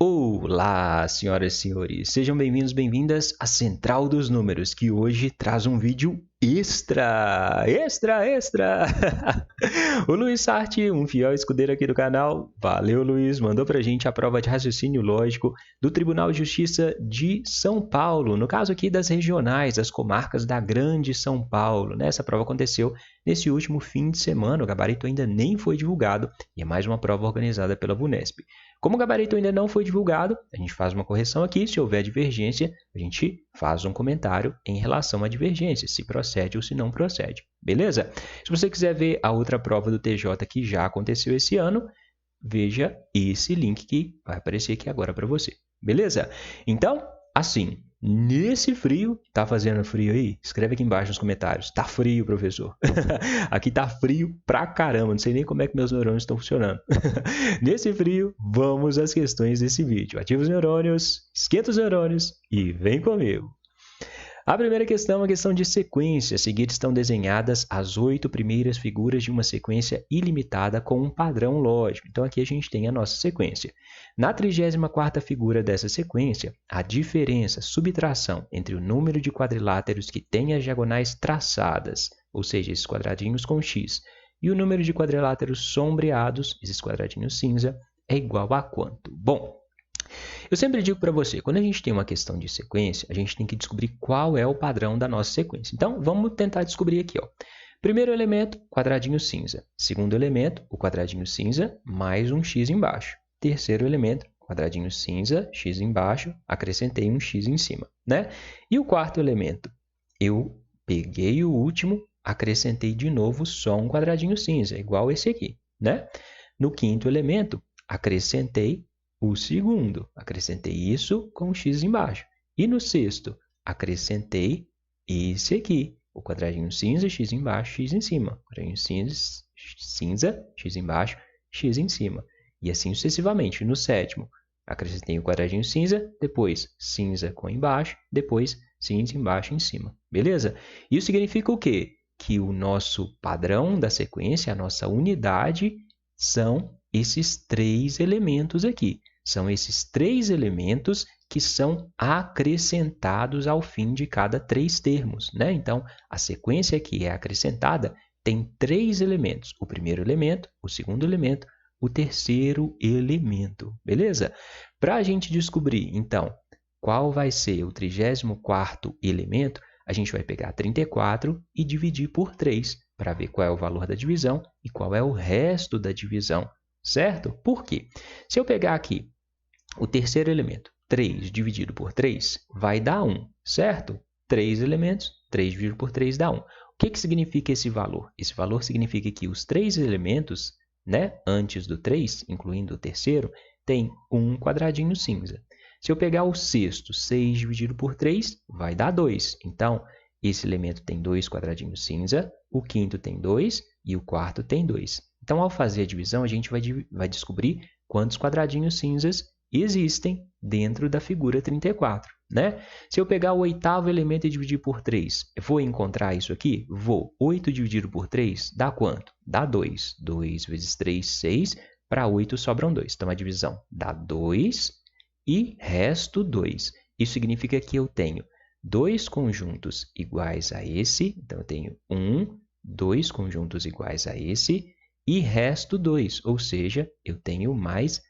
Olá, senhoras e senhores, sejam bem-vindos, bem-vindas à Central dos Números, que hoje traz um vídeo extra! O Luiz Sarti, um fiel escudeiro aqui do canal, valeu Luiz, mandou pra gente a prova de raciocínio lógico do Tribunal de Justiça de São Paulo, no caso aqui das regionais, das comarcas da Grande São Paulo, né? Essa prova aconteceu nesse último fim de semana, o gabarito ainda nem foi divulgado e é mais uma prova organizada pela VUNESP. Como o gabarito ainda não foi divulgado, a gente faz uma correção aqui. Se houver divergência, a gente faz um comentário em relação à divergência, se procede ou se não procede. Beleza? Se você quiser ver a outra prova do TJ que já aconteceu esse ano, veja esse link que vai aparecer aqui agora para você. Beleza? Então, assim, nesse frio, tá fazendo frio aí? Escreve aqui embaixo nos comentários. Tá frio, professor. Aqui tá frio pra caramba, não sei nem como é que meus neurônios estão funcionando. Nesse frio, vamos às questões desse vídeo. Ativa os neurônios, esquenta os neurônios e vem comigo. A primeira questão é uma questão de sequência. A seguir estão desenhadas as 8 primeiras figuras de uma sequência ilimitada com um padrão lógico. Então, aqui a gente tem a nossa sequência. Na 34ª figura dessa sequência, a diferença, subtração entre o número de quadriláteros que tem as diagonais traçadas, ou seja, esses quadradinhos com X, e o número de quadriláteros sombreados, esses quadradinhos cinza, é igual a quanto? Bom, eu sempre digo para você, quando a gente tem uma questão de sequência, a gente tem que descobrir qual é o padrão da nossa sequência. Então, vamos tentar descobrir aqui. Ó. Primeiro elemento, quadradinho cinza. Segundo elemento, o quadradinho cinza mais um x embaixo. Terceiro elemento, quadradinho cinza, x embaixo, acrescentei um x em cima. Né? E o quarto elemento, eu peguei o último, acrescentei de novo só um quadradinho cinza, igual esse aqui. Né? No quinto elemento, acrescentei o segundo, acrescentei isso com o x embaixo. E no sexto, acrescentei esse aqui, o quadradinho cinza, x embaixo, x em cima. Quadradinho cinza, x embaixo, x em cima. E assim sucessivamente. No sétimo, acrescentei o quadradinho cinza, depois cinza com embaixo, depois cinza embaixo em cima. Beleza? Isso significa o quê? Que o nosso padrão da sequência, a nossa unidade, são esses 3 elementos aqui. São esses 3 elementos que são acrescentados ao fim de cada 3 termos. Né? Então, a sequência que é acrescentada tem 3 elementos. O primeiro elemento, o segundo elemento, o terceiro elemento. Beleza? Para a gente descobrir, então, qual vai ser o 34º elemento, a gente vai pegar 34 e dividir por 3 para ver qual é o valor da divisão e qual é o resto da divisão. Certo? Por quê? Se eu pegar aqui o terceiro elemento, 3 dividido por 3, vai dar 1, certo? 3 elementos, 3 dividido por 3 dá 1. O que significa esse valor? Esse valor significa que os 3 elementos, né, antes do 3, incluindo o terceiro, tem um quadradinho cinza. Se eu pegar o sexto, 6 dividido por 3, vai dar 2. Então, esse elemento tem 2 quadradinhos cinza, o quinto tem 2 e o quarto tem 2. Então, ao fazer a divisão, a gente vai descobrir quantos quadradinhos cinzas existem dentro da figura 34. Né? Se eu pegar o oitavo elemento e dividir por 3, eu vou encontrar isso aqui? Vou. 8 dividido por 3 dá quanto? Dá 2. 2 vezes 3, 6. Para 8 sobram 2. Então, a divisão dá 2 e resto 2. Isso significa que eu tenho 2 conjuntos iguais a esse. Então, eu tenho 2 conjuntos iguais a esse. E resto 2, ou seja, eu tenho mais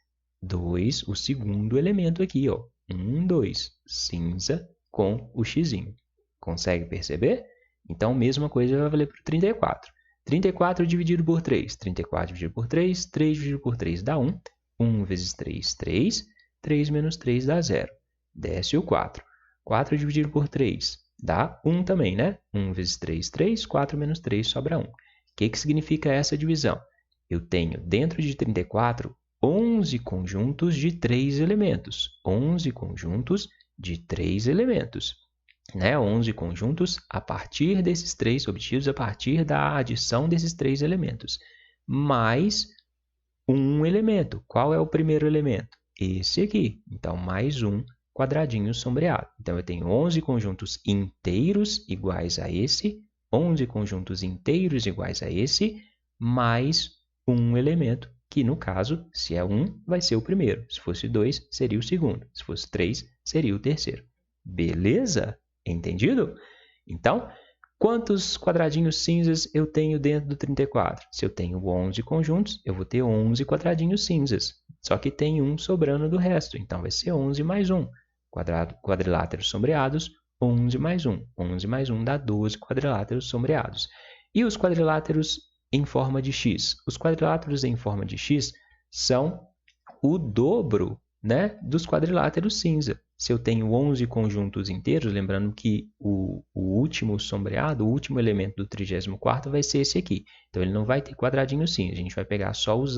2, o segundo elemento aqui, ó. 2, cinza com o xzinho. Consegue perceber? Então, mesma coisa vai valer para o 34. 34 dividido por 3. 34 dividido por 3, 3 dividido por 3 dá 1. 1 vezes 3, 3. 3 menos 3 dá 0. Desce o 4. 4 dividido por 3 dá 1 também, né? 1 vezes 3, 3. 4 menos 3 sobra 1. O que significa essa divisão? Eu tenho dentro de 34 11 conjuntos de 3 elementos. 11 conjuntos de 3 elementos. Né? 11 conjuntos a partir desses 3, obtidos a partir da adição desses 3 elementos. Mais um elemento. Qual é o primeiro elemento? Esse aqui. Então, mais um quadradinho sombreado. Então, eu tenho 11 conjuntos inteiros iguais a esse, 11 conjuntos inteiros iguais a esse, mais um elemento, que no caso, se é 1, vai ser o primeiro. Se fosse 2, seria o segundo. Se fosse 3, seria o terceiro. Beleza? Entendido? Então, quantos quadradinhos cinzas eu tenho dentro do 34? Se eu tenho 11 conjuntos, eu vou ter 11 quadradinhos cinzas. Só que tem um sobrando do resto, então vai ser 11 mais 1. Quadriláteros sombreados, 11 mais 1. 11 mais 1 dá 12 quadriláteros sombreados. E os quadriláteros em forma de X? Os quadriláteros em forma de X são o dobro, né, dos quadriláteros cinza. Se eu tenho 11 conjuntos inteiros, lembrando que o último sombreado, o último elemento do 34º vai ser esse aqui. Então, ele não vai ter quadradinho cinza. A gente vai pegar só os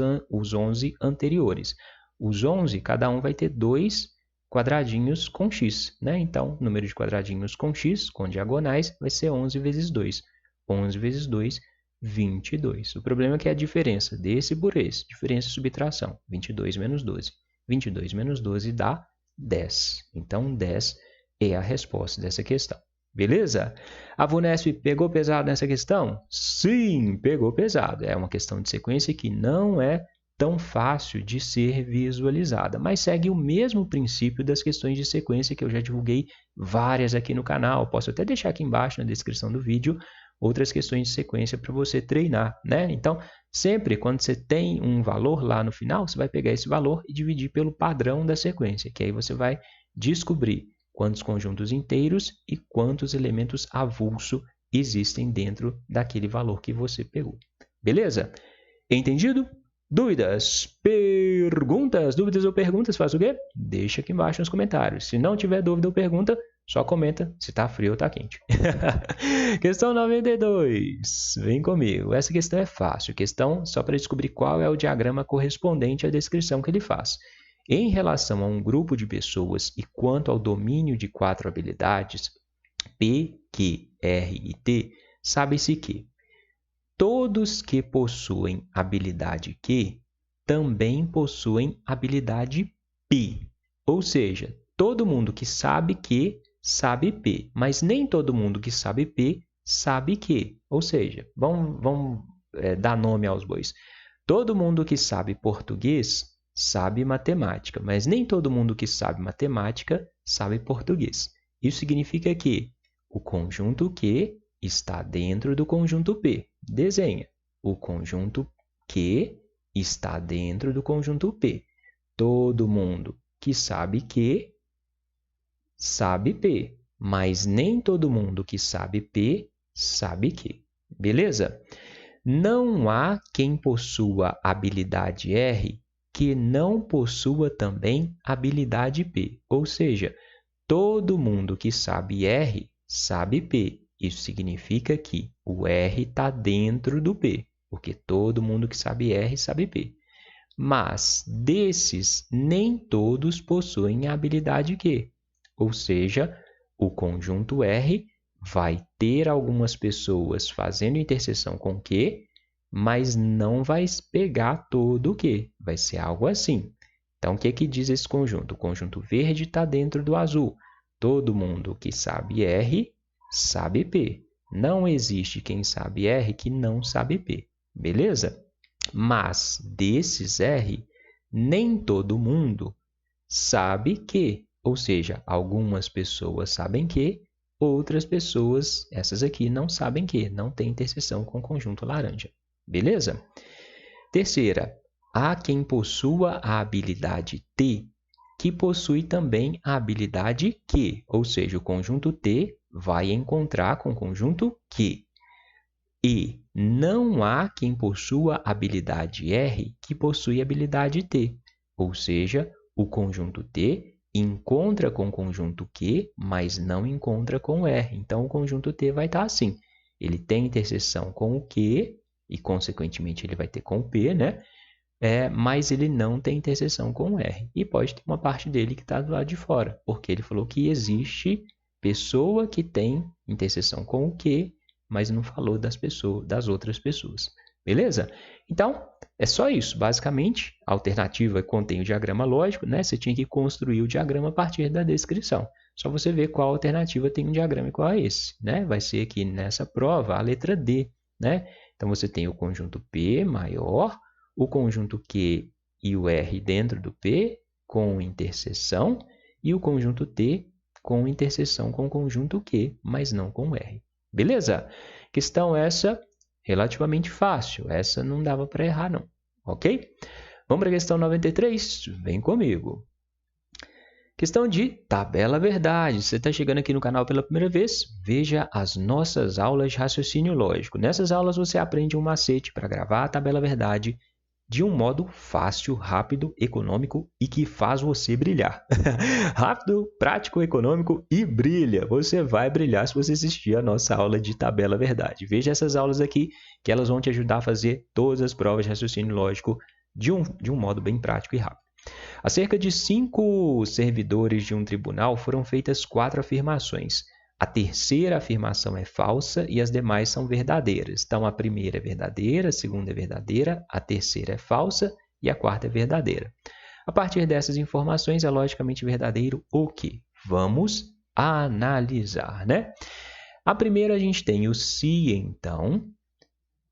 11 anteriores. Os 11, cada um vai ter 2 quadradinhos com X, né? Então, o número de quadradinhos com X, com diagonais, vai ser 11 vezes 2. 11 vezes 2, 22. O problema é que é a diferença desse por esse. Diferença e subtração. 22 menos 12. 22 menos 12 dá 10. Então, 10 é a resposta dessa questão. Beleza? A VUNESP pegou pesado nessa questão? Sim, pegou pesado. É uma questão de sequência que não é tão fácil de ser visualizada, mas segue o mesmo princípio das questões de sequência que eu já divulguei várias aqui no canal. Posso até deixar aqui embaixo na descrição do vídeo outras questões de sequência para você treinar, né? Então, sempre quando você tem um valor lá no final, você vai pegar esse valor e dividir pelo padrão da sequência, que aí você vai descobrir quantos conjuntos inteiros e quantos elementos avulso existem dentro daquele valor que você pegou. Beleza? Entendido? Dúvidas? Perguntas? Dúvidas ou perguntas? Faz o quê? Deixa aqui embaixo nos comentários. Se não tiver dúvida ou pergunta, só comenta se está frio ou está quente. Questão 92. Vem comigo. Essa questão é fácil. Questão só para descobrir qual é o diagrama correspondente à descrição que ele faz. Em relação a um grupo de pessoas e quanto ao domínio de 4 habilidades, P, Q, R e T, sabe-se que todos que possuem habilidade Q também possuem habilidade P. Ou seja, todo mundo que sabe Q sabe P, mas nem todo mundo que sabe P sabe Q. Ou seja, vamos dar nome aos bois. Todo mundo que sabe português sabe matemática, mas nem todo mundo que sabe matemática sabe português. Isso significa que o conjunto Q está dentro do conjunto P. Desenha. O conjunto Q está dentro do conjunto P. Todo mundo que sabe Q sabe P, mas nem todo mundo que sabe P sabe Q. Beleza? Não há quem possua habilidade R que não possua também habilidade P. Ou seja, todo mundo que sabe R sabe P. Isso significa que o R está dentro do P, porque todo mundo que sabe R sabe P. Mas desses, nem todos possuem a habilidade Q. Ou seja, o conjunto R vai ter algumas pessoas fazendo interseção com Q, mas não vai pegar todo o Q. Vai ser algo assim. Então, o que diz esse conjunto? O conjunto verde está dentro do azul. Todo mundo que sabe R sabe P. Não existe quem sabe R que não sabe P. Beleza? Mas desses R, nem todo mundo sabe Q. Ou seja, algumas pessoas sabem Q, outras pessoas, essas aqui, não sabem Q. Não tem interseção com o conjunto laranja. Beleza? Terceira, há quem possua a habilidade T, que possui também a habilidade Q. Ou seja, o conjunto T vai encontrar com o conjunto Q. E não há quem possua habilidade R que possui habilidade T. Ou seja, o conjunto T encontra com o conjunto Q, mas não encontra com o R. Então, o conjunto T vai estar assim. Ele tem interseção com o Q, e, consequentemente, ele vai ter com o P, né? Mas ele não tem interseção com o R. E pode ter uma parte dele que está do lado de fora, porque ele falou que existe pessoa que tem interseção com o Q, mas não falou das outras pessoas. Beleza? Então, é só isso. Basicamente, a alternativa contém o diagrama lógico, né? Você tinha que construir o diagrama a partir da descrição. Só você ver qual alternativa tem um diagrama e qual é esse, né? Vai ser aqui nessa prova a letra D, né? Então, você tem o conjunto P maior, o conjunto Q e o R dentro do P com interseção e o conjunto T com interseção com o conjunto Q, mas não com o R. Beleza? Questão essa relativamente fácil. Essa não dava para errar, não. Ok? Vamos para a questão 93? Vem comigo. Questão de tabela verdade. Você está chegando aqui no canal pela primeira vez? Veja as nossas aulas de raciocínio lógico. Nessas aulas você aprende um macete para gravar a tabela verdade de um modo fácil, rápido, econômico e que faz você brilhar. Rápido, prático, econômico e brilha. Você vai brilhar se você assistir a nossa aula de tabela verdade. Veja essas aulas aqui que elas vão te ajudar a fazer todas as provas de raciocínio lógico de um modo bem prático e rápido. A cerca de 5 servidores de um tribunal foram feitas 4 afirmações. A terceira afirmação é falsa e as demais são verdadeiras. Então, a primeira é verdadeira, a segunda é verdadeira, a terceira é falsa e a quarta é verdadeira. A partir dessas informações, é logicamente verdadeiro o quê? Vamos analisar, né? A primeira, a gente tem o se, então,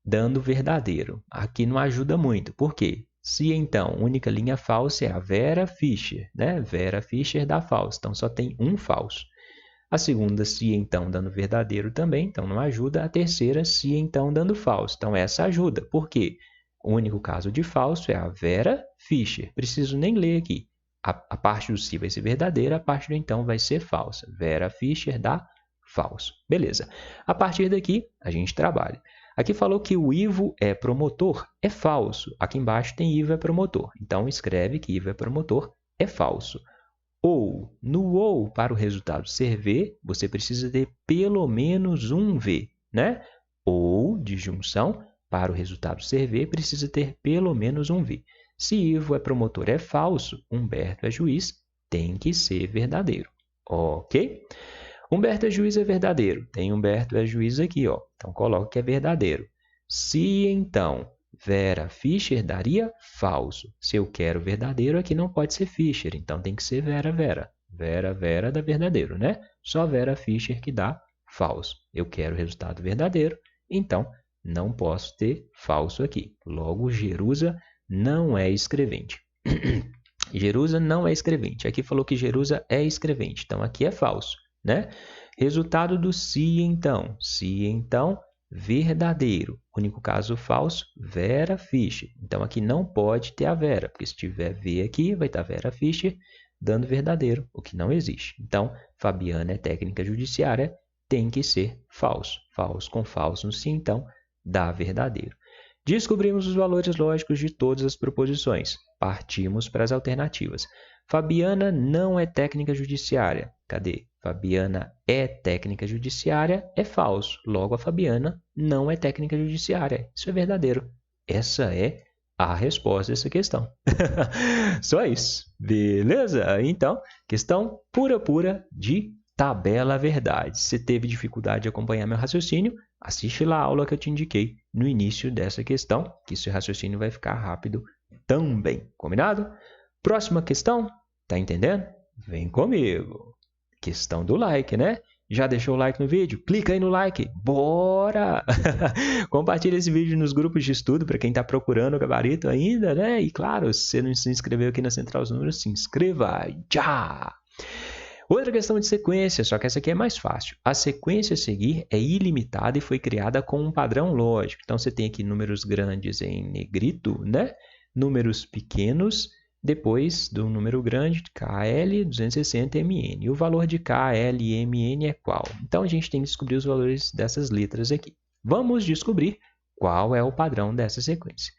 dando verdadeiro. Aqui não ajuda muito. Por quê? Se, então, única linha falsa é a Vera Fischer, né? Vera Fischer dá falso, então só tem um falso. A segunda, se, então, dando verdadeiro também, então não ajuda. A terceira, se, então, dando falso. Então, essa ajuda. Por quê? O único caso de falso é a Vera Fischer. Preciso nem ler aqui. A parte do se vai ser verdadeira, a parte do então vai ser falsa. Vera Fischer dá falso. Beleza. A partir daqui, a gente trabalha. Aqui falou que o Ivo é promotor, é falso. Aqui embaixo tem Ivo é promotor. Então, escreve que Ivo é promotor, é falso. Ou, no ou para o resultado ser V, você precisa ter pelo menos um V, né? Ou, de junção, para o resultado ser V, precisa ter pelo menos um V. Se Ivo é promotor é falso, Humberto é juiz, tem que ser verdadeiro. Ok? Humberto é juiz é verdadeiro. Tem Humberto é juiz aqui, ó. Então, coloca que é verdadeiro. Se, então, Vera Fischer daria falso. Se eu quero verdadeiro, aqui não pode ser Fischer. Então, tem que ser Vera, Vera. Vera, Vera dá verdadeiro, né? Só Vera Fischer que dá falso. Eu quero resultado verdadeiro. Então, não posso ter falso aqui. Logo, Jerusa não é escrevente. Jerusa não é escrevente. Aqui falou que Jerusa é escrevente. Então, aqui é falso, né? Resultado do se, então. Se, então, verdadeiro. Único caso falso, Vera Fischer. Então, aqui não pode ter a Vera, porque se tiver V aqui, vai estar Vera Fischer dando verdadeiro, o que não existe. Então, Fabiana é técnica judiciária, tem que ser falso. Falso com falso no se, então, dá verdadeiro. Descobrimos os valores lógicos de todas as proposições. Partimos para as alternativas. Fabiana não é técnica judiciária. Cadê? Fabiana é técnica judiciária, é falso. Logo, a Fabiana não é técnica judiciária. Isso é verdadeiro. Essa é a resposta dessa questão. Só isso. Beleza? Então, questão pura de tabela verdade. Se teve dificuldade de acompanhar meu raciocínio, assiste lá a aula que eu te indiquei no início dessa questão, que seu raciocínio vai ficar rápido também. Combinado? Próxima questão. Tá entendendo? Vem comigo. Questão do like, né? Já deixou o like no vídeo? Clica aí no like. Bora! Compartilha esse vídeo nos grupos de estudo para quem está procurando o gabarito ainda, né? E claro, se você não se inscreveu aqui na Central dos Números, se inscreva já! Outra questão de sequência, só que essa aqui é mais fácil. A sequência a seguir é ilimitada e foi criada com um padrão lógico. Então, você tem aqui números grandes em negrito, né? Números pequenos, depois do número grande, KL 260 MN. E o valor de KL e MN é qual? Então, a gente tem que descobrir os valores dessas letras aqui. Vamos descobrir qual é o padrão dessa sequência.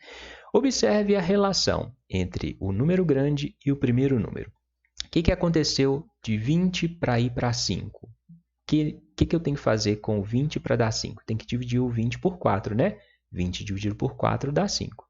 Observe a relação entre o número grande e o primeiro número. O que aconteceu de 20 para ir para 5? O que eu tenho que fazer com o 20 para dar 5? Tem que dividir o 20 por 4, né? 20 dividido por 4 dá 5.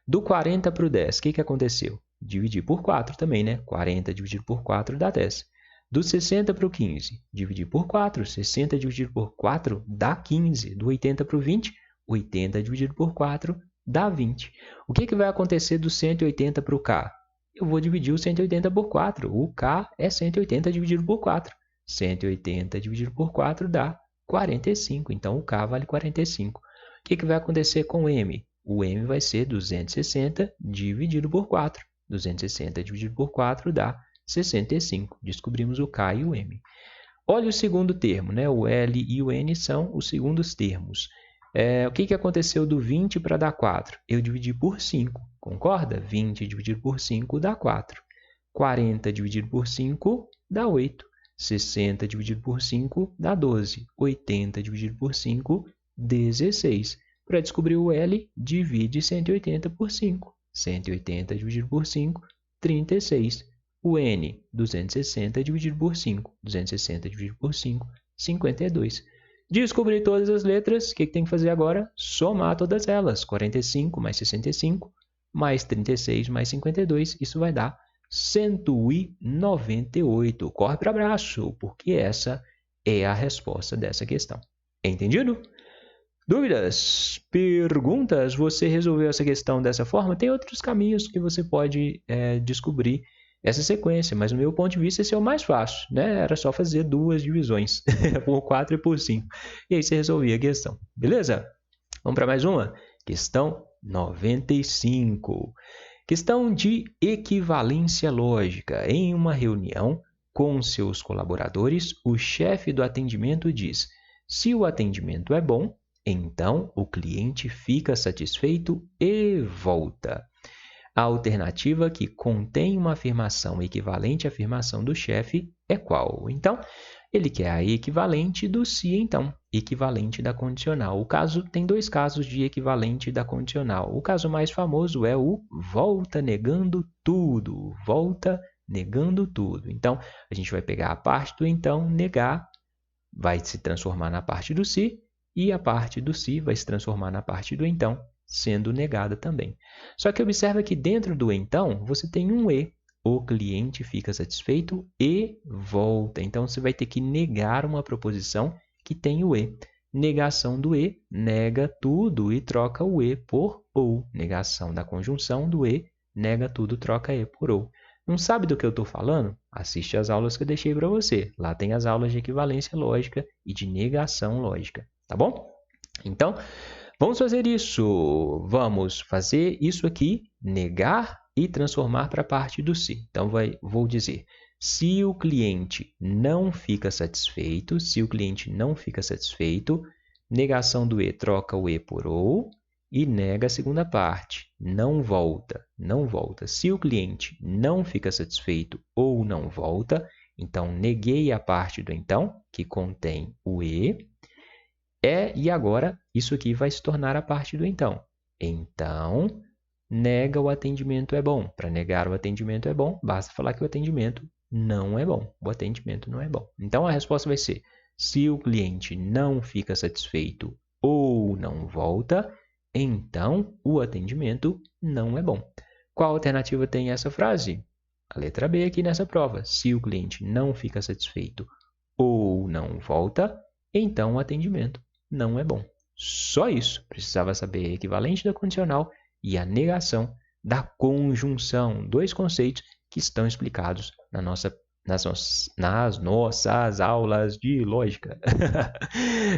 Do 40 para o 10, o que aconteceu? Dividir por 4 também, né? 40 dividido por 4 dá 10. Do 60 para o 15, dividir por 4. 60 dividido por 4 dá 15. Do 80 para o 20, 80 dividido por 4 dá 20. O que vai acontecer do 180 para o K? Eu vou dividir o 180 por 4. O K é 180 dividido por 4. 180 dividido por 4 dá 45. Então, o K vale 45. O que vai acontecer com o M? o m vai ser 260 dividido por 4. 260 dividido por 4 dá 65. Descobrimos o K e o M. Olha o segundo termo, né? O L e o N são os segundos termos. O que aconteceu do 20 para dar 4? Eu dividi por 5, concorda? 20 dividido por 5 dá 4. 40 dividido por 5 dá 8. 60 dividido por 5 dá 12. 80 dividido por 5, 16. Para descobrir o L, divide 180 por 5. 180 dividido por 5, 36. O N, 260 dividido por 5. 260 dividido por 5, 52. Descobrir todas as letras, o que tem que fazer agora? Somar todas elas. 45 mais 65, mais 36 mais 52, isso vai dar 198. Corre para abraço, porque essa é a resposta dessa questão. Entendido? Dúvidas? Perguntas? Você resolveu essa questão dessa forma? Tem outros caminhos que você pode descobrir essa sequência, mas no meu ponto de vista esse é o mais fácil, né? Era só fazer duas divisões, por 4 e por 5. E aí você resolvia a questão, beleza? Vamos para mais uma? Questão 95. Questão de equivalência lógica. Em uma reunião com seus colaboradores, o chefe do atendimento diz: se o atendimento é bom, então o cliente fica satisfeito e volta. A alternativa que contém uma afirmação equivalente à afirmação do chefe é qual? Então, ele quer a equivalente do se, então, equivalente da condicional. O caso tem dois casos de equivalente da condicional. O caso mais famoso é o volta negando tudo. Volta negando tudo. Então, a gente vai pegar a parte do então, negar, vai se transformar na parte do se, e a parte do se vai se transformar na parte do então, sendo negada também. Só que observa que dentro do então, você tem um e. O cliente fica satisfeito e volta. Então, você vai ter que negar uma proposição que tem o e. Negação do e, nega tudo e troca o e por ou. Negação da conjunção do e, nega tudo, troca e por ou. Não sabe do que eu estou falando? Assiste as aulas que eu deixei para você. Lá tem as aulas de equivalência lógica e de negação lógica. Tá bom? Então, vamos fazer isso. Vamos fazer isso aqui, negar e transformar para a parte do se. Então, vou dizer, se o cliente não fica satisfeito, negação do e troca o e por ou e nega a segunda parte, não volta. Se o cliente não fica satisfeito ou não volta, então neguei a parte do então, que contém o e, e agora isso aqui vai se tornar a parte do então. Então, nega o atendimento é bom. Para negar o atendimento é bom, basta falar que o atendimento não é bom. O atendimento não é bom. Então, a resposta vai ser, se o cliente não fica satisfeito ou não volta, então o atendimento não é bom. Qual alternativa tem essa frase? A letra B aqui nessa prova. Se o cliente não fica satisfeito ou não volta, então o atendimento não é bom. Só isso. Precisava saber a equivalente da condicional e a negação da conjunção. Dois conceitos que estão explicados nas nossas aulas de lógica.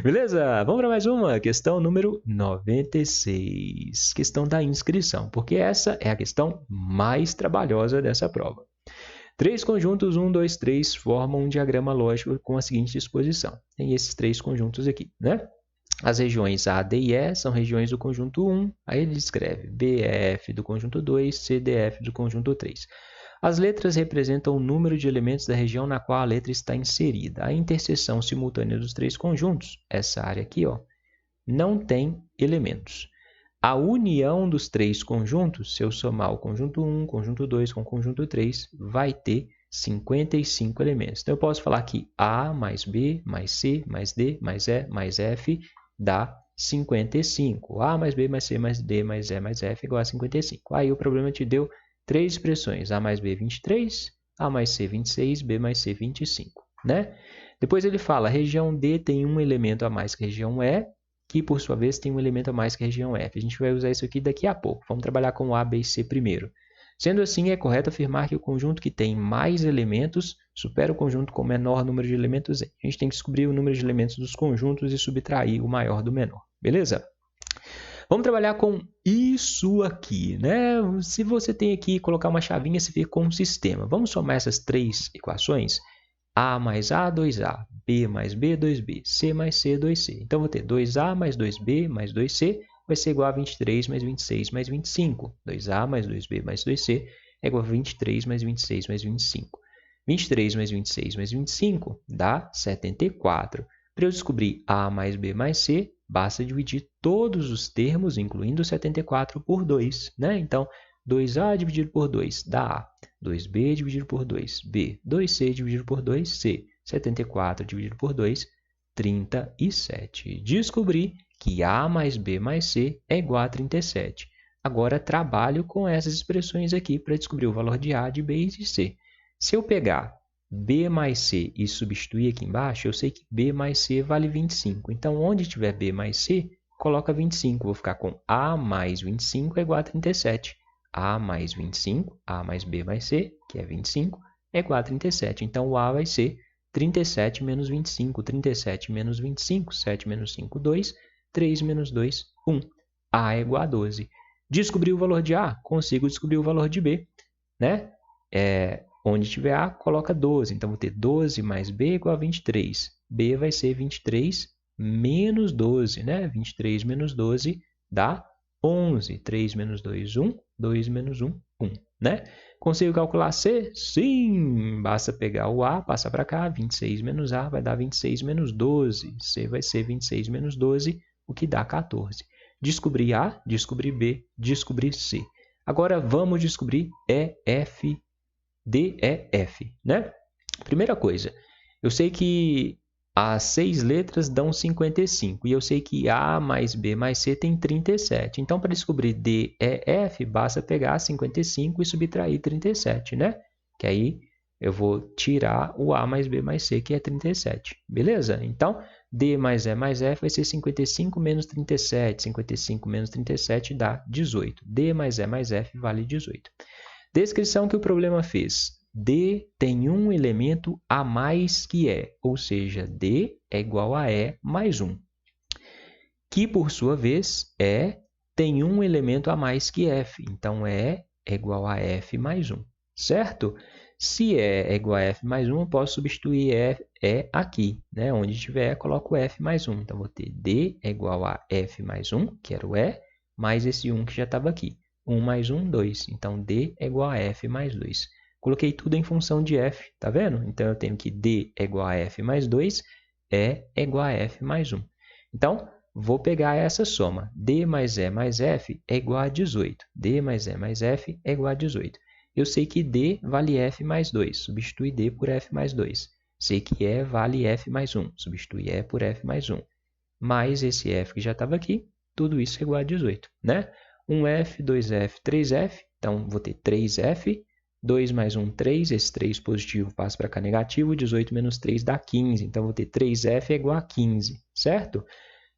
Beleza? Vamos para mais uma. Questão número 96. Questão da inscrição, porque essa é a questão mais trabalhosa dessa prova. Três conjuntos 1, 2, 3 formam um diagrama lógico com a seguinte disposição. Tem esses três conjuntos aqui, né? As regiões A, D e E são regiões do conjunto 1. Aí ele escreve BF do conjunto 2, CDF do conjunto 3. As letras representam o número de elementos da região na qual a letra está inserida. A interseção simultânea dos três conjuntos, essa área aqui, ó, não tem elementos. A união dos três conjuntos, se eu somar o conjunto 1, conjunto 2 com o conjunto 3, vai ter 55 elementos. Então, eu posso falar que A mais B mais C mais D mais E mais F dá 55. A mais B mais C mais D mais E mais F igual a 55. Aí o problema te deu três expressões. A mais B 23, A mais C 26, B mais C 25. Né? Depois ele fala, a região D tem um elemento a mais que a região E, que por sua vez tem um elemento a mais que a região F. A gente vai usar isso aqui daqui a pouco. Vamos trabalhar com A, B e C primeiro. Sendo assim, é correto afirmar que o conjunto que tem mais elementos supera o conjunto com menor número de elementos N. A gente tem que descobrir o número de elementos dos conjuntos e subtrair o maior do menor. Beleza? Vamos trabalhar com isso aqui, né? Se você tem aqui, colocar uma chavinha, você fica com um sistema. Vamos somar essas três equações? A mais A, 2A. B mais B, 2B. C mais C, 2C. Então, vou ter 2A mais 2B mais 2C vai ser igual a 23 mais 26 mais 25. 2A mais 2B mais 2C é igual a 23 mais 26 mais 25. 23 mais 26 mais 25 dá 74. Para eu descobrir A mais B mais C, basta dividir todos os termos, incluindo 74, por 2. Né? Então, 2A dividido por 2 dá A. 2B dividido por 2, B. 2C dividido por 2, C. 74 dividido por 2, 37. Descobri que A mais B mais C é igual a 37. Agora, trabalho com essas expressões aqui para descobrir o valor de A, de B e de C. Se eu pegar B mais C e substituir aqui embaixo, eu sei que B mais C vale 25. Então, onde tiver B mais C, coloca 25. Vou ficar com A mais 25 é igual a 37. A mais 25, A mais B mais C, que é 25, é igual a 37. Então, o A vai ser 37 menos 25. 37 menos 25, 7 menos 5, 2. 3 menos 2, 1. A é igual a 12. Descobri o valor de A, consigo descobrir o valor de B. Né? Onde tiver A, coloca 12. Então, vou ter 12 mais B igual a 23. B vai ser 23 menos 12. Né? 23 menos 12 dá 11. 3 menos 2, 1. 2 menos 1, 1. Né? Consigo calcular C? Sim! Basta pegar o A, passa para cá. 26 menos A vai dar 26 menos 12. C vai ser 26 menos 12, o que dá 14. Descobri A, descobri B, descobri C. Agora, vamos descobrir EF, DEF, né? Primeira coisa, eu sei que as 6 letras dão 55 e eu sei que A mais B mais C tem 37. Então, para descobrir DEF, basta pegar 55 e subtrair 37, né? Que aí eu vou tirar o A mais B mais C, que é 37. Beleza? Então, D mais E mais F vai ser 55 menos 37. 55 menos 37 dá 18. D mais E mais F vale 18. Descrição que o problema fez. D tem um elemento a mais que E, ou seja, D é igual a E mais 1. Que, por sua vez, E tem um elemento a mais que F. Então, E é igual a F mais 1. Certo? Se E é igual a F mais 1, eu posso substituir E aqui. Né? Onde tiver E, coloco F mais 1. Então, vou ter D é igual a F mais 1, que era o E, mais esse 1 que já estava aqui. 1 mais 1, 2. Então, D é igual a F mais 2. Coloquei tudo em função de F, tá vendo? Então, eu tenho que D é igual a F mais 2, E é igual a F mais 1. Então, vou pegar essa soma. D mais E mais F é igual a 18. D mais E mais F é igual a 18. Eu sei que D vale F mais 2. Substitui D por F mais 2. Sei que E vale F mais 1. Substitui E por F mais 1. Mais esse F que já estava aqui, tudo isso é igual a 18, né? 1F, 2F, 3F. Então, vou ter 3F. 2 mais 1, 3. Esse 3 positivo passa para cá negativo. 18 menos 3 dá 15. Então, vou ter 3F é igual a 15, certo?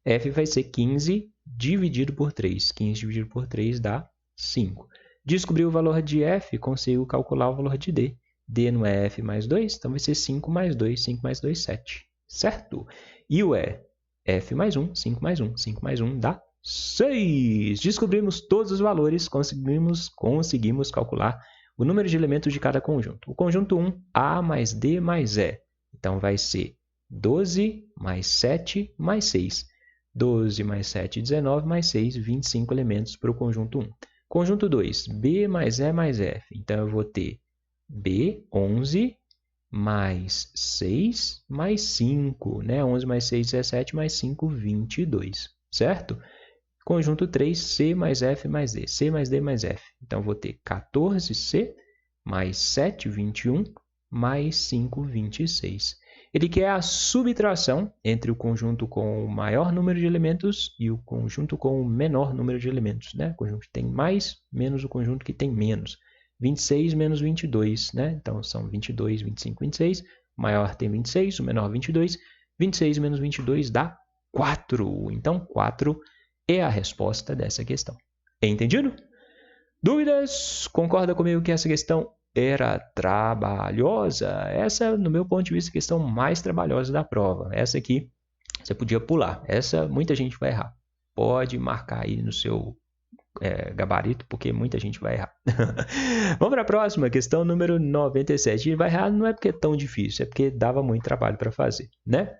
F vai ser 15 dividido por 3. 15 dividido por 3 dá 5. Descobri o valor de F, consigo calcular o valor de D. D não é F mais 2, então vai ser 5 mais 2. 5 mais 2, 7. Certo? E o E? F mais 1, 5 mais 1. 5 mais 1 dá 6. Descobrimos todos os valores, conseguimos calcular o número de elementos de cada conjunto. O conjunto 1, A mais D mais E. Então, vai ser 12 mais 7 mais 6. 12 mais 7, 19 mais 6, 25 elementos para o conjunto 1. Conjunto 2, B mais E mais F. Então, eu vou ter B, 11, mais 6, mais 5. Né? 11 mais 6, 17, mais 5, 22. Certo? Conjunto 3, C mais F mais D. C mais D mais F. Então, vou ter 14C mais 7, 21, mais 5, 26. Ele quer a subtração entre o conjunto com o maior número de elementos e o conjunto com o menor número de elementos. Né? O conjunto que tem mais, menos o conjunto que tem menos. 26 menos 22. Né? Então, são 22, 25, 26. O maior tem 26, o menor 22. 26 menos 22 dá 4. Então, 4 é a resposta dessa questão. Entendido? Dúvidas? Concorda comigo que essa questão era trabalhosa? Essa, no meu ponto de vista, é a questão mais trabalhosa da prova. Essa aqui, você podia pular. Essa, muita gente vai errar. pode marcar aí no seu gabarito, porque muita gente vai errar. Vamos para a próxima, questão número 97. E vai errar não é porque é tão difícil, é porque dava muito trabalho para fazer, né?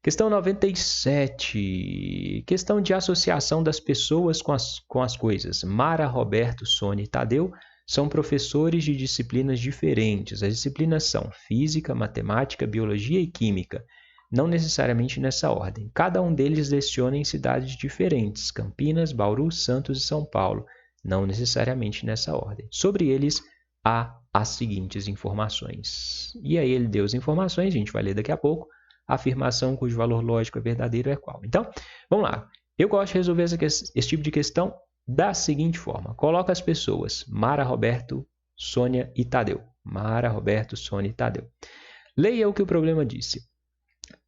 Questão 97. Questão de associação das pessoas com as coisas. Mara, Roberto, Sônia e Tadeu são professores de disciplinas diferentes. As disciplinas são física, matemática, biologia e química. Não necessariamente nessa ordem. Cada um deles leciona em cidades diferentes, Campinas, Bauru, Santos e São Paulo. Não necessariamente nessa ordem. Sobre eles, há as seguintes informações. E aí ele deu as informações, a gente vai ler daqui a pouco. A afirmação cujo valor lógico é verdadeiro é qual? Então, vamos lá. Eu gosto de resolver esse tipo de questão da seguinte forma. Coloca as pessoas, Mara, Roberto, Sônia e Tadeu. Mara, Roberto, Sônia e Tadeu. Leia o que o problema disse.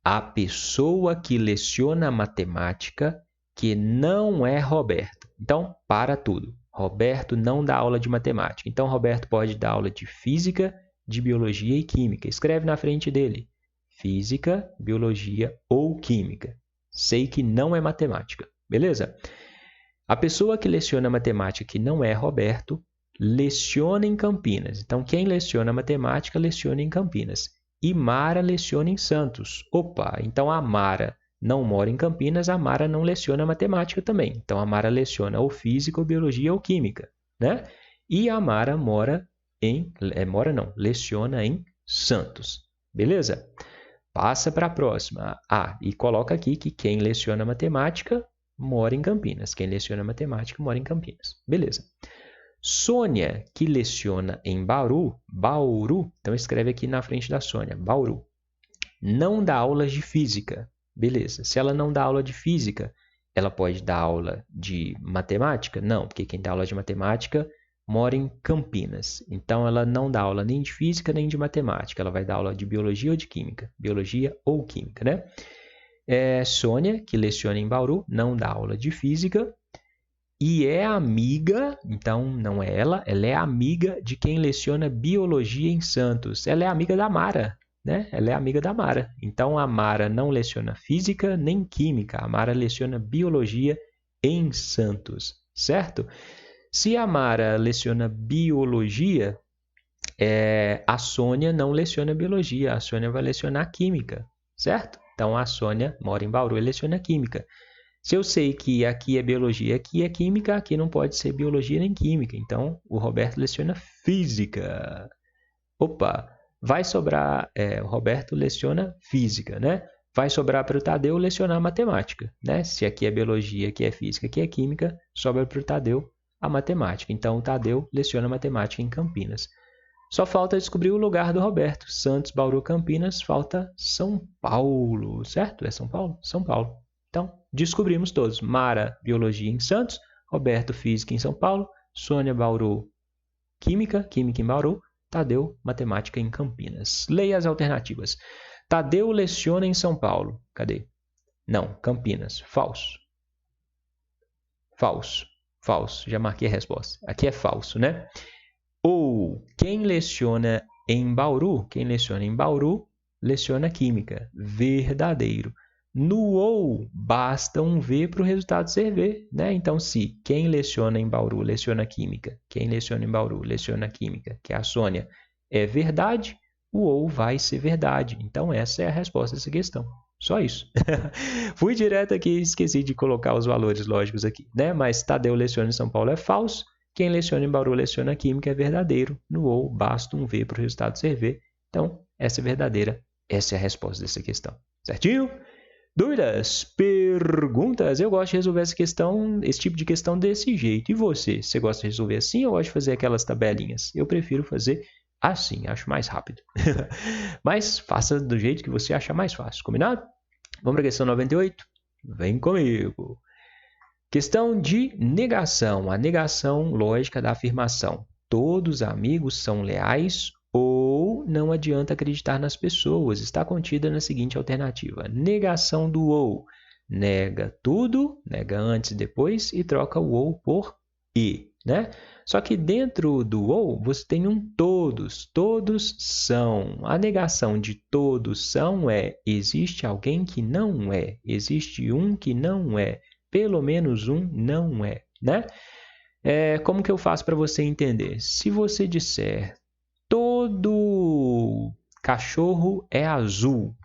A pessoa que leciona matemática que não é Roberto. Então, para tudo. Roberto não dá aula de matemática. Então, Roberto pode dar aula de física, de biologia e química. Escreve na frente dele. Física, biologia ou química. Sei que não é matemática. Beleza? A pessoa que leciona matemática que não é Roberto, leciona em Campinas. Então, quem leciona matemática, leciona em Campinas. E Mara leciona em Santos. Opa, então a Mara não mora em Campinas, a Mara não leciona matemática também. Então a Mara leciona ou física, ou biologia ou química, né? E a Mara leciona em Santos. Beleza? Passa para a próxima. E coloca aqui que quem leciona matemática mora em Campinas. Quem leciona matemática mora em Campinas. Beleza. Sônia, que leciona em Bauru, então escreve aqui na frente da Sônia, Bauru, não dá aulas de física. Beleza. Se ela não dá aula de física, ela pode dar aula de matemática? Não, porque quem dá aula de matemática mora em Campinas. Então, ela não dá aula nem de física nem de matemática. Ela vai dar aula de biologia ou de química. Biologia ou química, né? Sônia, que leciona em Bauru, não dá aula de física. E é amiga, então não é ela é amiga de quem leciona biologia em Santos. Ela é amiga da Mara, né? Ela é amiga da Mara. Então a Mara não leciona física nem química. A Mara leciona biologia em Santos, certo? Se a Mara leciona biologia, a Sônia não leciona biologia. A Sônia vai lecionar química, certo? Então a Sônia mora em Bauru e leciona química. Se eu sei que aqui é biologia, aqui é química, aqui não pode ser biologia nem química. Então, o Roberto leciona física. Opa, vai sobrar... o Roberto leciona física, né? Vai sobrar para o Tadeu lecionar matemática, né? Se aqui é biologia, aqui é física, aqui é química, sobra para o Tadeu a matemática. Então, o Tadeu leciona matemática em Campinas. Só falta descobrir o lugar do Roberto. Santos, Bauru, Campinas, falta São Paulo, certo? É São Paulo? São Paulo. Então, descobrimos todos. Mara, biologia em Santos. Roberto, física em São Paulo. Sônia, Bauru, química em Bauru. Tadeu, matemática em Campinas. Leia as alternativas. Tadeu leciona em São Paulo. Cadê? Não, Campinas. Falso. Falso. Falso. Já marquei a resposta. Aqui é falso, né? Ou quem leciona em Bauru? Quem leciona em Bauru leciona química. Verdadeiro. No ou, basta um V para o resultado ser V, né? Então, se quem leciona em Bauru leciona química, quem leciona em Bauru leciona química, que é a Sônia, é verdade, o ou vai ser verdade. Então, essa é a resposta dessa questão. Só isso. Fui direto aqui, esqueci de colocar os valores lógicos aqui, né? Mas Tadeu leciona em São Paulo é falso, quem leciona em Bauru leciona química é verdadeiro. No ou, basta um V para o resultado ser V. Então, essa é verdadeira. Essa é a resposta dessa questão. Certinho? Dúvidas? Perguntas? Eu gosto de resolver esse tipo de questão desse jeito. E você? Você gosta de resolver assim ou gosta de fazer aquelas tabelinhas? Eu prefiro fazer assim, acho mais rápido. Mas faça do jeito que você achar mais fácil, combinado? Vamos para a questão 98? Vem comigo. Questão de negação. A negação lógica da afirmação. Todos os amigos são leais ou não adianta acreditar nas pessoas. Está contida na seguinte alternativa. Negação do ou. Nega tudo, nega antes e depois e troca o ou por e, né? Só que dentro do ou você tem um todos. Todos são. A negação de todos são existe alguém que não é. Existe um que não é. pelo menos um não é, né? Como que eu faço para você entender? Se você disser todo cachorro é azul,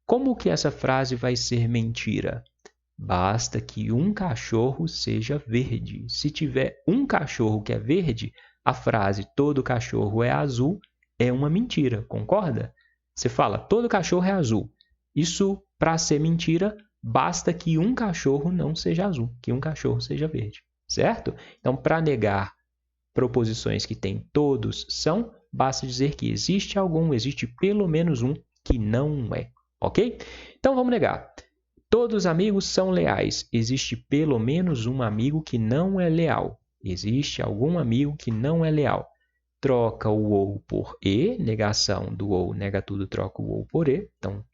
como que essa frase vai ser mentira? Basta que um cachorro seja verde. Se tiver um cachorro que é verde, a frase todo cachorro é azul é uma mentira, concorda? Você fala todo cachorro é azul. Isso, para ser mentira, basta que um cachorro não seja azul, que um cachorro seja verde, certo? Então, para negar proposições que têm todos são, basta dizer que existe pelo menos um que não é, ok? Então, vamos negar. Todos os amigos são leais. Existe pelo menos um amigo que não é leal. Existe algum amigo que não é leal. Troca o ou por e, negação do ou, nega tudo, troca o ou por e. Então,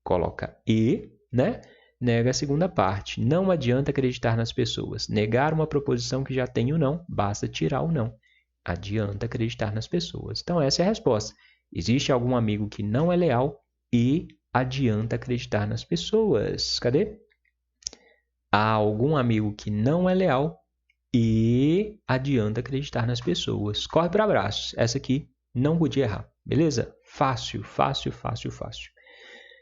coloca e, né? Nega a segunda parte. Não adianta acreditar nas pessoas. Negar uma proposição que já tem o não, basta tirar o não. Adianta acreditar nas pessoas. Então, essa é a resposta. Existe algum amigo que não é leal e adianta acreditar nas pessoas. Cadê? Há algum amigo que não é leal e adianta acreditar nas pessoas. Corre para abraços. Essa aqui não podia errar. Beleza? Fácil, fácil, fácil, fácil.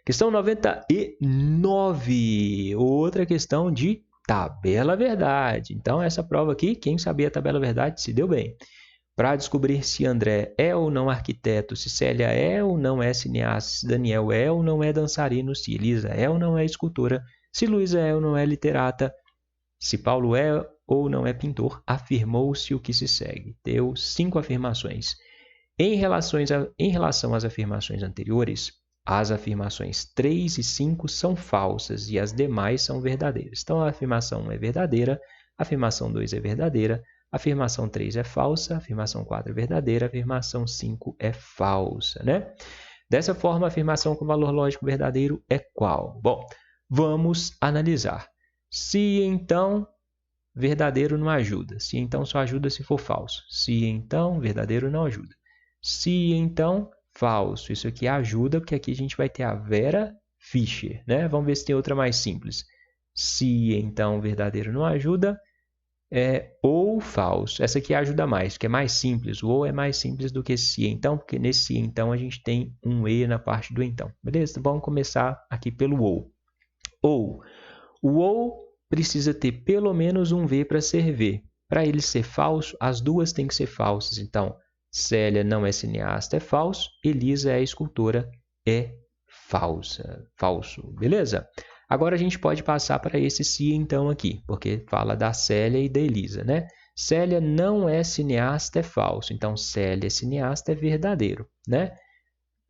Questão 99. Outra questão de tabela verdade. Então, essa prova aqui, quem sabia a tabela verdade se deu bem. Para descobrir se André é ou não arquiteto, se Célia é ou não é cineasta, se Daniel é ou não é dançarino, se Elisa é ou não é escultora, se Luísa é ou não é literata, se Paulo é ou não é pintor, afirmou-se o que se segue. Deu 5 afirmações. Em relação às afirmações anteriores, as afirmações 3 e 5 são falsas e as demais são verdadeiras. Então, a afirmação 1 é verdadeira, a afirmação 2 é verdadeira, a afirmação 3 é falsa, a afirmação 4 é verdadeira, a afirmação 5 é falsa, né? Dessa forma, a afirmação com valor lógico verdadeiro é qual? Bom, vamos analisar. Se então, verdadeiro não ajuda. Se então, só ajuda se for falso. Se então, verdadeiro não ajuda. Se então, falso. Isso aqui ajuda, porque aqui a gente vai ter a Vera Fischer, né? Vamos ver se tem outra mais simples. Se então, verdadeiro não ajuda, ou falso. Essa aqui ajuda mais, que é mais simples. O ou é mais simples do que se então, porque nesse se então a gente tem um e na parte do então. Beleza? Então, vamos começar aqui pelo ou. Ou. O ou precisa ter pelo menos um v para ser v. Para ele ser falso, as duas têm que ser falsas. Então, Célia não é cineasta, é falso. Elisa é escultora, é falsa. Falso. Beleza? Agora a gente pode passar para esse se então aqui, porque fala da Célia e da Elisa, né? Célia não é cineasta, é falso. Então, Célia é cineasta, é verdadeiro, né?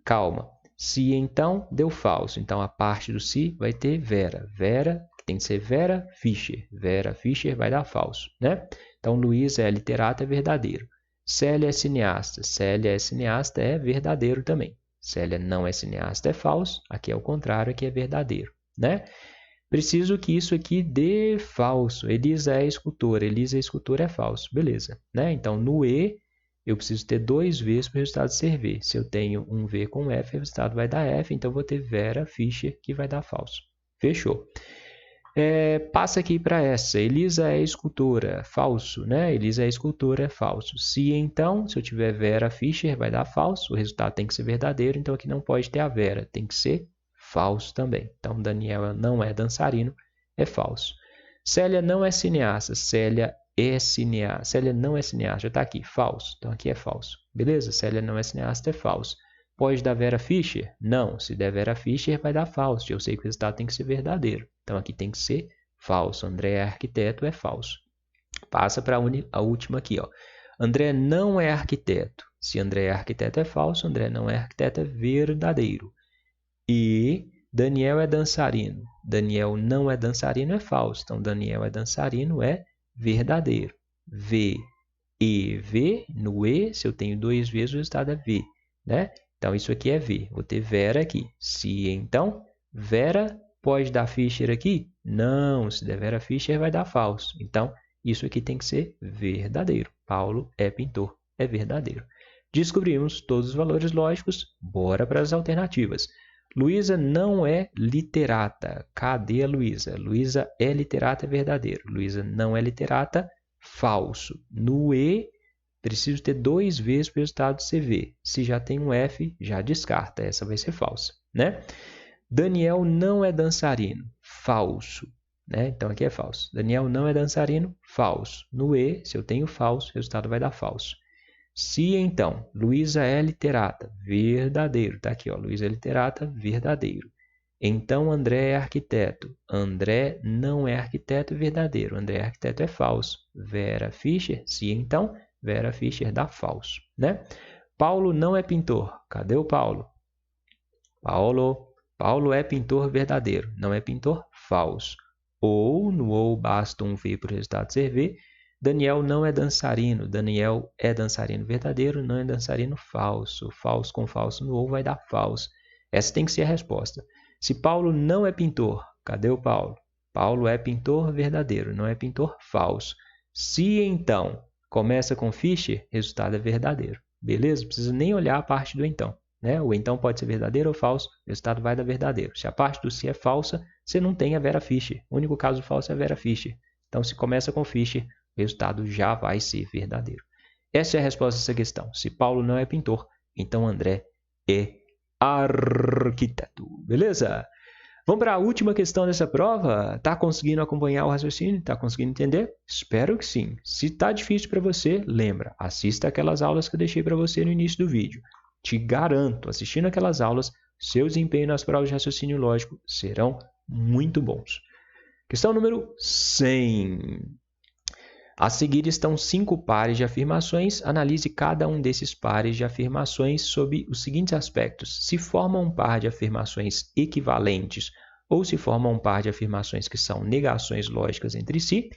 Calma. Se então, deu falso. Então, a parte do se vai ter Vera. Vera, que tem que ser Vera Fischer. Vera Fischer vai dar falso, né? Então, Luísa é literata, é verdadeiro. Célia é cineasta. Célia é cineasta, é verdadeiro também. Célia não é cineasta, é falso. Aqui é o contrário, aqui é verdadeiro, né? Preciso que isso aqui dê falso. Elisa é escultora. Elisa é escultora, é falso. Beleza, né? Então, no E, eu preciso ter 2 Vs para o resultado ser V. Se eu tenho um V com F, o resultado vai dar F. Então, eu vou ter Vera Fischer, que vai dar falso. Fechou. Passa aqui para essa. Elisa é escultora. Falso, né? Elisa é escultora, é falso. Se então, se eu tiver Vera Fischer, vai dar falso. O resultado tem que ser verdadeiro. Então, aqui não pode ter a Vera. Tem que ser falso também. Então, Daniel não é dançarino, é falso. Célia não é cineasta. Célia é cineasta. Célia não é cineasta. Já está aqui, falso. Então, aqui é falso. Beleza? Célia não é cineasta, é falso. Pode dar Vera Fischer? Não. Se der Vera Fischer, vai dar falso. Eu sei que o resultado tem que ser verdadeiro. Então, aqui tem que ser falso. André é arquiteto, é falso. Passa para a última aqui, ó. André não é arquiteto. Se André é arquiteto, é falso. André não é arquiteto, é verdadeiro. E Daniel é dançarino. Daniel não é dançarino, é falso. Então, Daniel é dançarino, é verdadeiro. V, E, V. No E, se eu tenho 2 Vs, o resultado é V, né? Então, isso aqui é V. Vou ter Vera aqui. Se, então, Vera pode dar Fischer aqui? Não. Se der Vera Fischer, vai dar falso. Então, isso aqui tem que ser verdadeiro. Paulo é pintor. É verdadeiro. Descobrimos todos os valores lógicos. Bora para as alternativas. Luísa não é literata. Cadê a Luísa? Luísa é literata, é verdadeiro. Luísa não é literata, falso. No E, preciso ter 2 vezes para o resultado ser V. Se já tem um F, já descarta. Essa vai ser falsa, né? Daniel não é dançarino. Falso. Né? Então aqui é falso. Daniel não é dançarino. Falso. No E, se eu tenho falso, o resultado vai dar falso. Se então, Luísa é literata. Verdadeiro. Tá aqui, ó. Luísa é literata. Verdadeiro. Então André é arquiteto. André não é arquiteto. Verdadeiro. André é arquiteto é falso. Vera Fischer. Se então, Vera Fischer dá falso, né? Paulo não é pintor. Cadê o Paulo? Paulo é pintor verdadeiro. Não é pintor falso. Ou, no ou basta um V para o resultado ser V. Daniel não é dançarino. Daniel é dançarino verdadeiro, não é dançarino falso. Falso com falso no ou vai dar falso. Essa tem que ser a resposta. Se Paulo não é pintor, cadê o Paulo? Paulo é pintor verdadeiro, não é pintor falso. Se então começa com Fischer, resultado é verdadeiro. Beleza? Não precisa nem olhar a parte do então. Né? O então pode ser verdadeiro ou falso, o resultado vai dar verdadeiro. Se a parte do se é falsa, você não tem a Vera Fischer. O único caso falso é a Vera Fischer. Então, se começa com Fischer, o resultado já vai ser verdadeiro. Essa é a resposta dessa questão. Se Paulo não é pintor, então André é arquiteto. Beleza? Vamos para a última questão dessa prova. Está conseguindo acompanhar o raciocínio? Está conseguindo entender? Espero que sim. Se está difícil para você, lembra, assista aquelas aulas que eu deixei para você no início do vídeo. Te garanto, assistindo aquelas aulas, seu desempenho nas provas de raciocínio lógico serão muito bons. Questão número 100. A seguir estão 5 pares de afirmações. Analise cada um desses pares de afirmações sob os seguintes aspectos. Se forma um par de afirmações equivalentes ou se forma um par de afirmações que são negações lógicas entre si.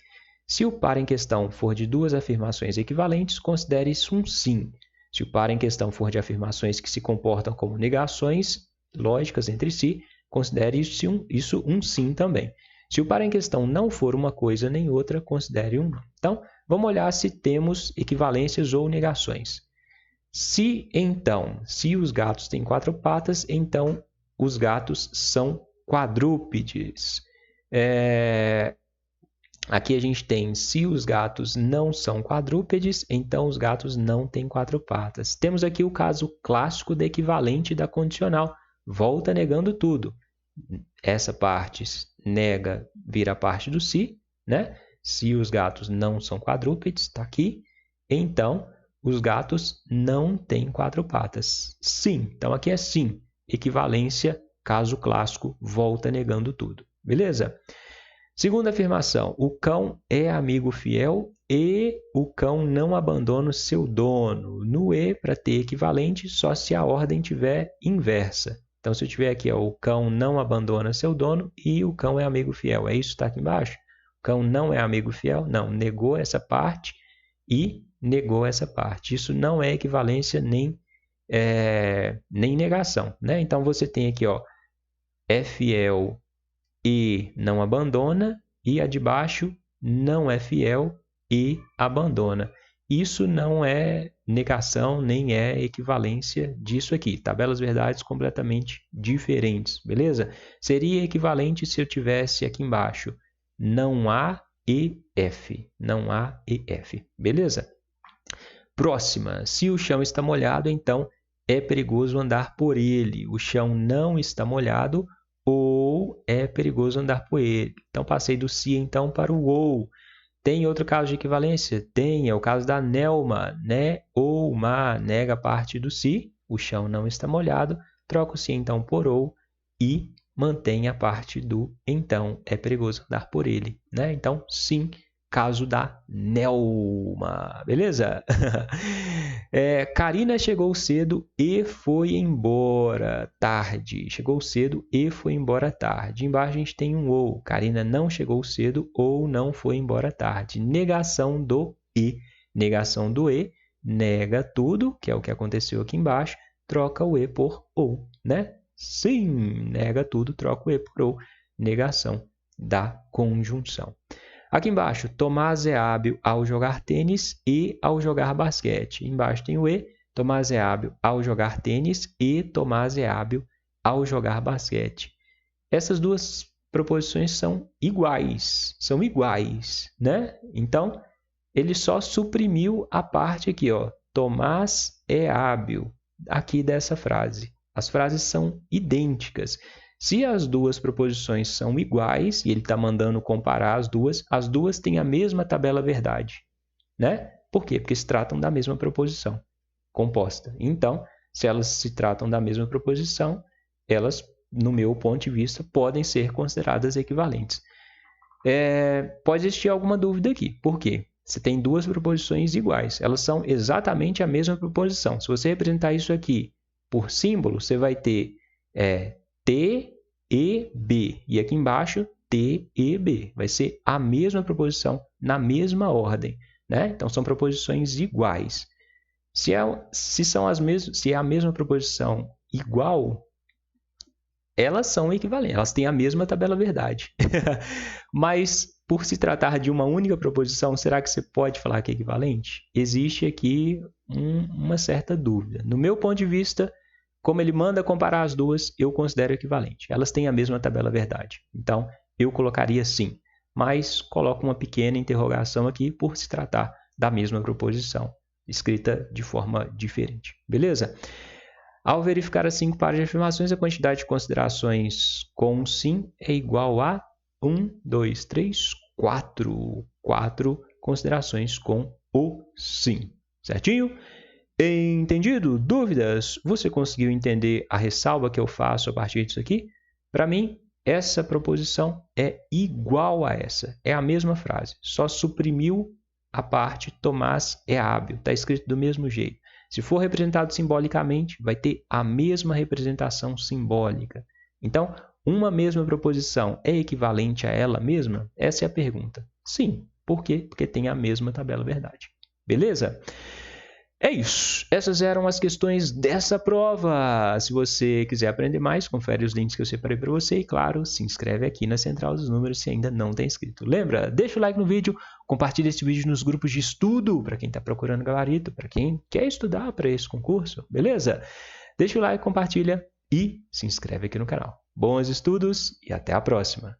Se o par em questão for de 2 afirmações equivalentes, considere isso um sim. Se o par em questão for de afirmações que se comportam como negações lógicas entre si, considere isso um sim também. Se o par em questão não for uma coisa nem outra, considere um não. Então, vamos olhar se temos equivalências ou negações. Se os gatos têm 4 patas, então os gatos são quadrúpedes. Aqui a gente tem, se os gatos não são quadrúpedes, então os gatos não têm 4 patas. Temos aqui o caso clássico da equivalente da condicional. Volta negando tudo. Essa parte nega, vira parte do se, né? Se os gatos não são quadrúpedes, está aqui. Então, os gatos não têm 4 patas. Sim. Então, aqui é sim. Equivalência, caso clássico, volta negando tudo. Beleza? Segunda afirmação. O cão é amigo fiel e o cão não abandona o seu dono. No E, para ter equivalente, só se a ordem tiver inversa. Então, se eu tiver aqui, ó, o cão não abandona seu dono e o cão é amigo fiel. É isso que está aqui embaixo? O cão não é amigo fiel? Não, negou essa parte e negou essa parte. Isso não é equivalência nem negação, né? Então, você tem aqui, ó, é fiel e não abandona, e a de baixo não é fiel e abandona. Isso não é negação, nem é equivalência disso aqui. Tabelas verdades completamente diferentes, beleza? Seria equivalente se eu tivesse aqui embaixo não há e F. Não há e F, beleza? Próxima. Se o chão está molhado, então é perigoso andar por ele. O chão não está molhado ou é perigoso andar por ele. Então, passei do se, então, para o ou. Tem outro caso de equivalência? Tem, é o caso da Nelma, né? Ou, ma, nega parte do se, o chão não está molhado, troca o se então por ou e mantém a parte do então, é perigoso andar por ele, né? Então, sim, caso da Nelma, beleza? Karina chegou cedo e foi embora tarde. Chegou cedo e foi embora tarde. Embaixo a gente tem um ou. Karina não chegou cedo ou não foi embora tarde. Negação do e. Negação do e nega tudo, que é o que aconteceu aqui embaixo, troca o e por ou, né? Sim, nega tudo, troca o e por ou. Negação da conjunção. Aqui embaixo, Tomás é hábil ao jogar tênis e ao jogar basquete. Embaixo tem o e, Tomás é hábil ao jogar tênis e Tomás é hábil ao jogar basquete. Essas duas proposições são iguais, né? Então, ele só suprimiu a parte aqui, ó, Tomás é hábil, aqui dessa frase. As frases são idênticas. Se as duas proposições são iguais, e ele está mandando comparar as duas têm a mesma tabela verdade, né? Por quê? Porque se tratam da mesma proposição composta. Então, se elas se tratam da mesma proposição, elas, no meu ponto de vista, podem ser consideradas equivalentes. Pode existir alguma dúvida aqui. Por quê? Você tem duas proposições iguais. Elas são exatamente a mesma proposição. Se você representar isso aqui por símbolo, você vai ter T, E, B. E aqui embaixo, T, E, B. Vai ser a mesma proposição na mesma ordem, né? Então, são proposições iguais. Se é a mesma proposição igual, elas são equivalentes, elas têm a mesma tabela verdade. Mas, por se tratar de uma única proposição, será que você pode falar que é equivalente? Existe aqui uma certa dúvida. No meu ponto de vista, como ele manda comparar as duas, eu considero equivalente. Elas têm a mesma tabela verdade. Então, eu colocaria sim. Mas coloco uma pequena interrogação aqui por se tratar da mesma proposição, escrita de forma diferente. Beleza? Ao verificar as 5 pares de afirmações, a quantidade de considerações com sim é igual a 1, 2, 3, 4. 4 considerações com o sim. Certinho? Entendido? Dúvidas? Você conseguiu entender a ressalva que eu faço a partir disso aqui? Para mim, essa proposição é igual a essa. É a mesma frase. Só suprimiu a parte Tomás é hábil. Está escrito do mesmo jeito. Se for representado simbolicamente, vai ter a mesma representação simbólica. Então, uma mesma proposição é equivalente a ela mesma? Essa é a pergunta. Sim. Por quê? Porque tem a mesma tabela verdade. Beleza? É isso. Essas eram as questões dessa prova. Se você quiser aprender mais, confere os links que eu separei para você e, claro, se inscreve aqui na Central dos Números se ainda não está inscrito. Lembra? Deixa o like no vídeo, compartilha esse vídeo nos grupos de estudo para quem está procurando gabarito, para quem quer estudar para esse concurso, beleza? Deixa o like, compartilha e se inscreve aqui no canal. Bons estudos e até a próxima!